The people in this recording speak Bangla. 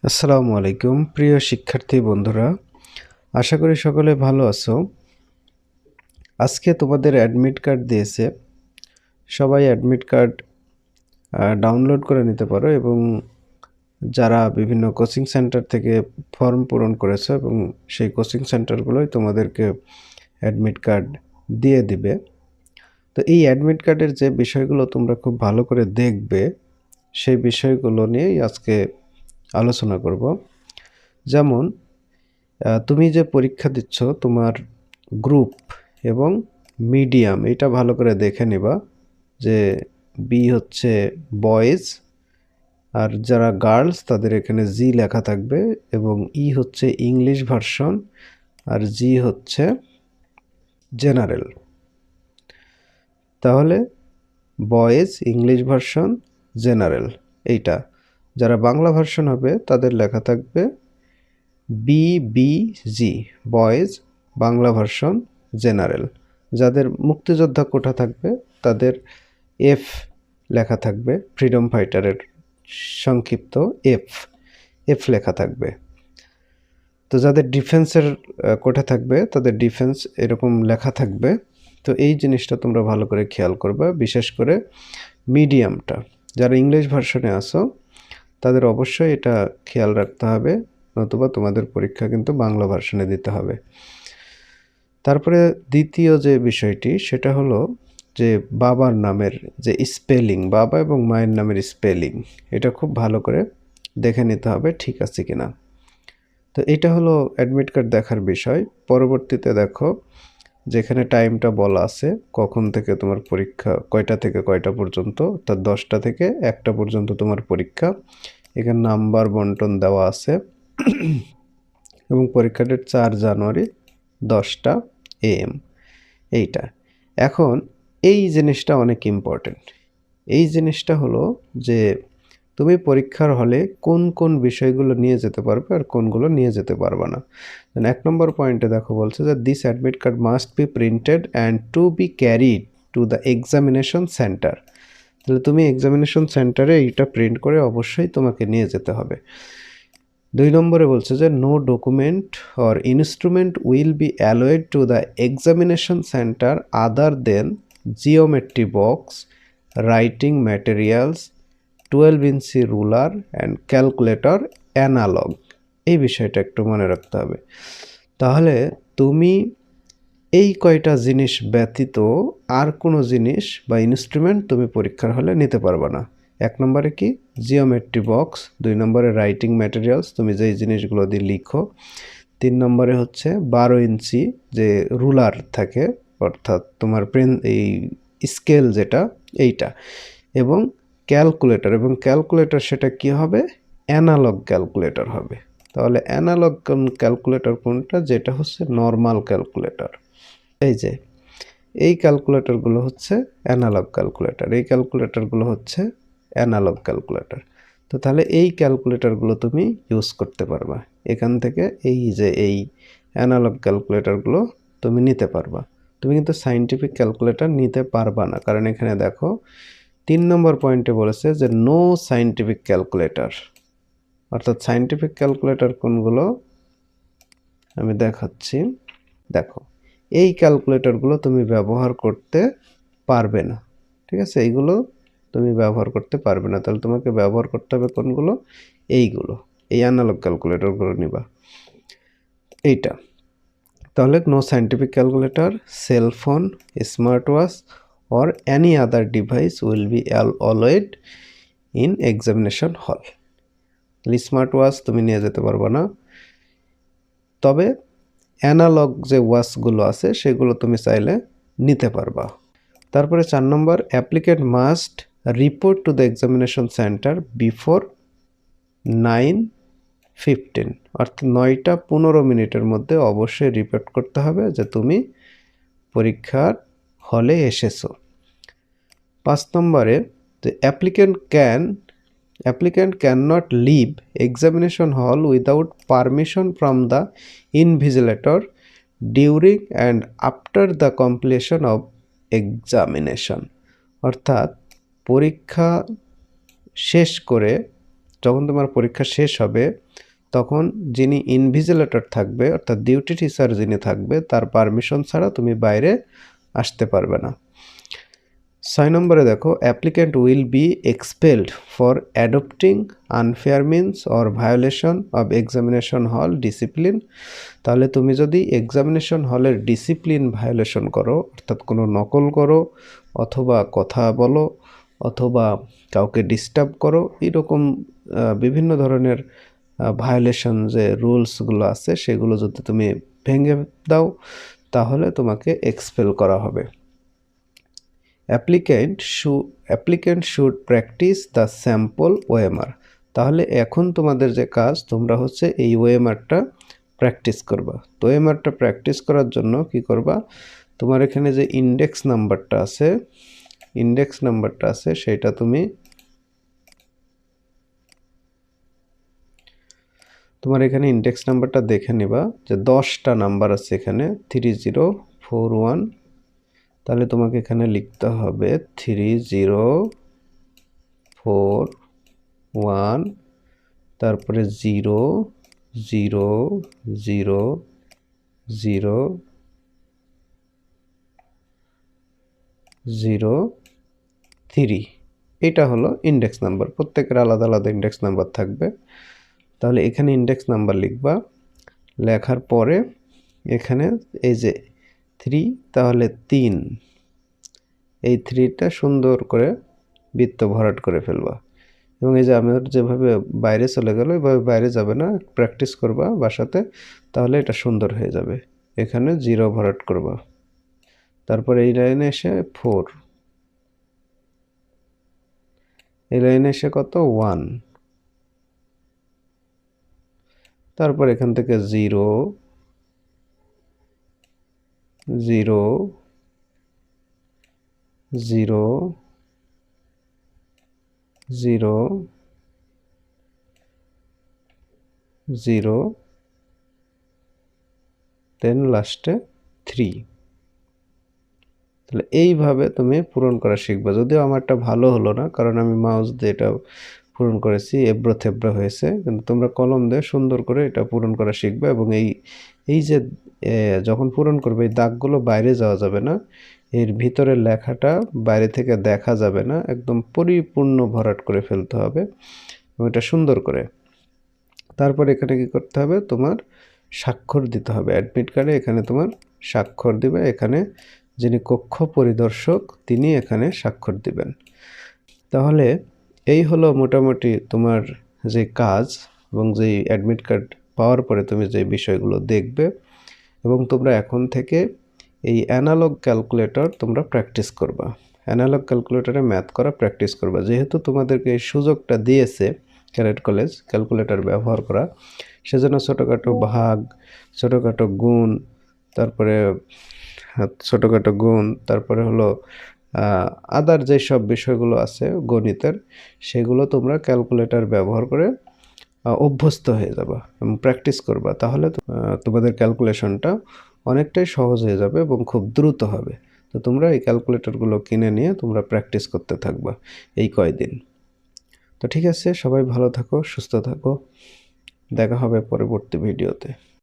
আসসালামু আলাইকুম প্রিয় শিক্ষার্থী বন্ধুরা, আশা করি সকলে ভালো আছো। আজকে তোমাদের অ্যাডমিট কার্ড দিয়েছে। সবাই অ্যাডমিট কার্ড ডাউনলোড করে নিতে পারো এবং যারা বিভিন্ন কোচিং সেন্টার থেকে ফর্ম পূরণ করেছো এবং সেই কোচিং সেন্টারগুলোই তোমাদেরকে অ্যাডমিট কার্ড দিয়ে দিবে। তো এই অ্যাডমিট কার্ডের যে বিষয়গুলো তোমরা খুব ভালো করে দেখবে, সেই বিষয়গুলো নিয়েই আজকে আলোচনা করব। যেমন তুমি যে পরীক্ষা দিচ্ছ তোমার গ্রুপ এবং মিডিয়াম এটা ভালো করে দেখে নিবা যে বি হচ্ছে বয়েজ আর যারা গার্লস তাদের এখানে জি লেখা থাকবে এবং ই হচ্ছে ইংলিশ ভার্সন আর জি হচ্ছে জেনারেল। তাহলে বয়েজ ইংলিশ ভার্সন জেনারেল এইটা। যারা বাংলা ভার্সন হবে তাদের লেখা থাকবে BBG boys Bangla version general. যাদের মুক্তিযোদ্ধা কোটা থাকবে তাদের এফ লেখা থাকবে, ফ্রিডম ফাইটারের সংক্ষিপ্ত এফ লেখা থাকবে। তো যাদের ডিফেন্সের কোটা থাকবে তাদের ডিফেন্স এরকম লেখা থাকবে। তো এই জিনিসটা তোমরা ভালো করে খেয়াল করবে, বিশেষ করে মিডিয়ামটা। যারা ইংলিশ ভার্সনে আসো তাদের অবশ্যই এটা খেয়াল রাখতে হবে, নতুবা তোমাদের পরীক্ষা কিন্তু বাংলা ভার্সনে দিতে হবে। তারপরে দ্বিতীয় যে বিষয়টি সেটা হলো যে বাবার নামের যে স্পেলিং, বাবা এবং মায়ের নামের স্পেলিং, এটা খুব ভালো করে দেখে নিতে হবে ঠিক আছে কিনা। তো এটা হলো অ্যাডমিট কার্ড দেখার বিষয়। পরবর্তীতে দেখো যেখানে টাইমটা বলা আছে, কখন থেকে তোমার পরীক্ষা, কয়টা থেকে কয়টা পর্যন্ত, অর্থাৎ 10টা থেকে 1টা পর্যন্ত তোমার পরীক্ষা। এখানে নাম্বার বন্টন দেওয়া আছে এবং পরীক্ষা ডেট 4 জানুয়ারি 10টা AM এইটা। এখন এই জিনিসটা অনেক ইম্পর্টেন্ট। এই জিনিসটা হলো যে তুমি পরীক্ষার হলে কোন কোন বিষয়গুলো নিয়ে যেতে পারবে আর কোনগুলো নিয়ে যেতে পারবে না। 1 নম্বর পয়েন্টে দেখো বলছে যে this admit card must be printed and to be carried to the examination centre. তাহলে তুমি এক্সামিনেশন সেন্টারে এইটা প্রিন্ট করে অবশ্যই তোমাকে নিয়ে যেতে হবে। 2 নম্বরে বলছে যে no document or instrument will be allowed to the examination centre other than geometry box, writing materials, 12 inch ruler and calculator analogue. এই বিষয়টা একটু মনে রাখতে হবে। তাহলে তুমি এই কয়টা জিনিস ব্যতীত আর কোনো জিনিস বা ইনস্ট্রুমেন্ট তুমি পরীক্ষার হলে নিতে পারবে না। 1 নম্বরে কি জিওমেট্রি বক্স, 2 নম্বরে রাইটিং ম্যাটেরিয়ালস তুমি যেই জিনিসগুলো দিয়ে লিখো, 3 নম্বরে হচ্ছে 12 ইঞ্চি যে রুলার থাকে অর্থাৎ তোমার পেন এই স্কেল যেটা এইটা, এবং ক্যালকুলেটর। এবং ক্যালকুলেটর সেটা কি হবে, অ্যানালগ ক্যালকুলেটর হবে। তাহলে অ্যানালগ ক্যালকুলেটর কোনটা, যেটা হচ্ছে নর্মাল ক্যালকুলেটর। এই যে এই ক্যালকুলেটরগুলো হচ্ছে অ্যানালগ ক্যালকুলেটর, এই ক্যালকুলেটরগুলো হচ্ছে অ্যানালগ ক্যালকুলেটর। তো তাহলে এই ক্যালকুলেটরগুলো তুমি ইউজ করতে পারবা এখান থেকে। এই যে এই অ্যানালগ ক্যালকুলেটরগুলো তুমি নিতে পারবা। তুমি কিন্তু সায়েন্টিফিক ক্যালকুলেটর নিতে পারবা না, কারণ এখানে দেখো 3 নম্বর পয়েন্টে বলেছে যে নো সায়েন্টিফিক ক্যালকুলেটর। অর্থাৎ সায়েন্টিফিক ক্যালকুলেটর কোনগুলো আমি দেখাচ্ছি। দেখো এই ক্যালকুলেটরগুলো তুমি ব্যবহার করতে পারবে না, ঠিক আছে? এইগুলো তুমি ব্যবহার করতে পারবে না। তাহলে তোমাকে ব্যবহার করতে হবে কোনগুলো, এইগুলো, এই অ্যানালগ ক্যালকুলেটরগুলো নিবা এইটা। তাহলে no scientific calculator, cell phone, smart watch or any other device will be allowed in examination hall. Smart watch তুমি নিয়ে যেতে পারবে না, তবে অ্যানালগ যে ওয়াচগুলো আছে সেগুলো তুমি চাইলে নিতে পারবা। তারপরে 4 number, applicant must report to the examination centre before 9:15, অর্থাৎ 9টা 15 মিনিটের মধ্যে অবশ্যই রিপোর্ট করতে হবে যে তুমি পরীক্ষার হলে এসেছো। 5 নম্বরে the applicant cannot leave examination hall without permission from the invigilator during and after the completion of examination। অর্থাৎ পরীক্ষা শেষ করে যখন তোমার পরীক্ষা শেষ হবে তখন যিনি ইনভিজিলেটর থাকবে অর্থাৎ ডিউটি টিচার যিনি থাকবে তার পারমিশন ছাড়া তুমি বাইরে আসতে পারবে না। 6 নম্বরে দেখো, applicant will be expelled for adopting unfair means or violation of examination হল ডিসিপ্লিন। তাহলে তুমি যদি এক্সামিনেশন হলের ডিসিপ্লিন ভায়োলেশন করো, অর্থাৎ কোনো নকল করো অথবা কথা বলো অথবা কাউকে ডিস্টার্ব করো, এরকম বিভিন্ন ধরনের ভায়োলেশন যে রুলসগুলো আছে সেগুলো যদি তুমি ভেঙে দাও তাহলে তোমাকে এক্সপেল করা হবে। Applicant should practice the sample OMR. তাহলে এখন তোমাদের যে কাজ, তোমরা হচ্ছে এই ওএমআরটা প্র্যাকটিস করবা। তো ওএমআরটা প্র্যাকটিস করার জন্য কি করবা, তোমার এখানে যে ইন্ডেক্স নাম্বারটা আছে সেটা তোমার এখানে ইন্ডেক্স নাম্বারটা দেখে নিবা যে 10টা নাম্বার আছে এখানে 3041। তাহলে তোমাকে এখানে লিখতে হবে 3041, তারপরে 0 0 0 0 0 3। এটা হলো ইন্ডেক্স নাম্বার, প্রত্যেকের আলাদা আলাদা ইন্ডেক্স নাম্বার থাকবে। তাহলে এখানে ইন্ডেক্স নাম্বার লিখবা, লেখার পরে এখানে এই যে 3, তাহলে 3, এই 3টা সুন্দর করে বৃত্ত ভরাট করে ফেলবা। এবং এই যে আমাদের যেভাবে বাইরে চলে গেল এভাবে বাইরে যাবে না, প্র্যাকটিস করবা বাসাতে, তাহলে এটা সুন্দর হয়ে যাবে। এখানে 0 ভরাট করবা, তারপরে এই লাইনে এসে 4, এই লাইনে এসে কত 1, তারপর এখান থেকে 0 0 0 0 0, দেন লাস্টে 3। তাহলে এইভাবে তুমি পূরণ করা শিখবা। যদিও আমারটা ভালো হলো না, কারণ আমি মাউস দিয়ে এটা পূরণ করেছি, এবড়ো থেবড়ো হয়েছে, কিন্তু তোমরা কলম দিয়ে সুন্দর করে এটা পূরণ করা শিখবে। এবং এই যে যখন পূরণ করবে এই দাগগুলো বাইরে যাওয়া যাবে না, এর ভিতরের লেখাটা বাইরে থেকে দেখা যাবে না, একদম পরিপূর্ণ ভরাট করে ফেলতে হবে এবং এটা সুন্দর করে। তারপর এখানে কি করতে হবে, তোমার স্বাক্ষর দিতে হবে অ্যাডমিট কার্ডে। এখানে তোমার স্বাক্ষর দিবে, এখানে যিনি কক্ষ পরিদর্শক তিনি এখানে স্বাক্ষর দিবেন। তাহলে এই হলো মোটামুটি তোমার যে কাজ, এবং যেই অ্যাডমিট কার্ড পাওয়ার পরে তুমি যে বিষয়গুলো দেখবে। এবং তোমরা এখন থেকে এই অ্যানালগ ক্যালকুলেটর তোমরা প্র্যাকটিস করবা, অ্যানালগ ক্যালকুলেটরে ম্যাথ করা প্র্যাকটিস করবা। যেহেতু তোমাদেরকে এই সুযোগটা দিয়েছে ক্যাডেট কলেজ ক্যালকুলেটর ব্যবহার করা, সেজন্য ছোটোখাটো ভাগ, ছোটোখাটো গুণ, তারপরে হলো আদার যেসব বিষয়গুলো আছে গণিতের, সেগুলো তোমরা ক্যালকুলেটর ব্যবহার করে অভ্যস্ত হয়ে যাবা এবং প্র্যাকটিস করবা। তাহলে তোমাদের ক্যালকুলেশনটা অনেকটাই সহজ হয়ে যাবে এবং খুব দ্রুত হবে। তো তোমরা এই ক্যালকুলেটরগুলো কিনে নিয়ে তোমরা প্র্যাকটিস করতে থাকবা এই কয়দিন। তো ঠিক আছে, সবাই ভালো থাকো, সুস্থ থাকো, দেখা হবে পরবর্তী ভিডিওতে।